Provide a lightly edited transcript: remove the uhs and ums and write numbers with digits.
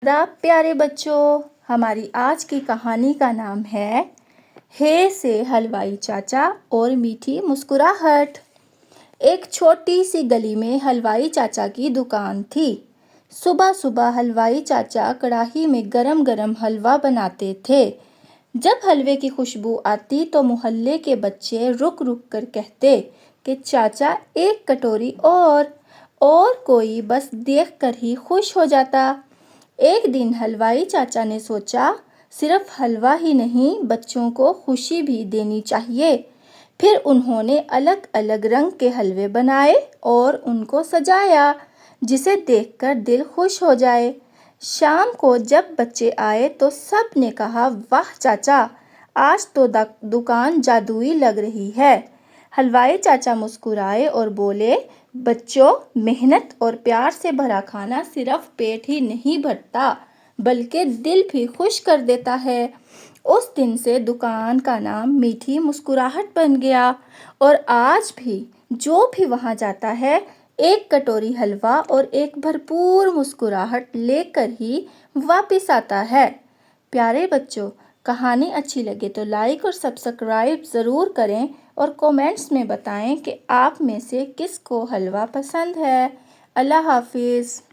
آداب پیارے بچوں، ہماری آج کی کہانی کا نام ہے ہے سے حلوائی چاچا اور میٹھی مسکراہٹ۔ ایک چھوٹی سی گلی میں حلوائی چاچا کی دکان تھی۔ صبح صبح حلوائی چاچا کڑاہی میں گرم گرم حلوہ بناتے تھے۔ جب حلوے کی خوشبو آتی تو محلے کے بچے رک رک کر کہتے کہ چاچا ایک کٹوری اور کوئی بس دیکھ کر ہی خوش ہو جاتا۔ ایک دن حلوائی چاچا نے سوچا، صرف حلوہ ہی نہیں، بچوں کو خوشی بھی دینی چاہیے۔ پھر انہوں نے الگ الگ رنگ کے حلوے بنائے اور ان کو سجایا، جسے دیکھ کر دل خوش ہو جائے۔ شام کو جب بچے آئے تو سب نے کہا، واہ چاچا، آج تو دکان جادوئی لگ رہی ہے۔ حلوائی چاچا مسکرائے اور بولے، بچوں، محنت اور پیار سے بھرا کھانا صرف پیٹ ہی نہیں بھرتا بلکہ دل بھی خوش کر دیتا ہے۔ اس دن سے دکان کا نام میٹھی مسکراہٹ بن گیا اور آج بھی جو بھی وہاں جاتا ہے، ایک کٹوری حلوہ اور ایک بھرپور مسکراہٹ لے کر ہی واپس آتا ہے۔ پیارے بچوں، کہانی اچھی لگے تو لائک اور سبسکرائب ضرور کریں اور کومنٹس میں بتائیں کہ آپ میں سے کس کو حلوہ پسند ہے۔ اللہ حافظ۔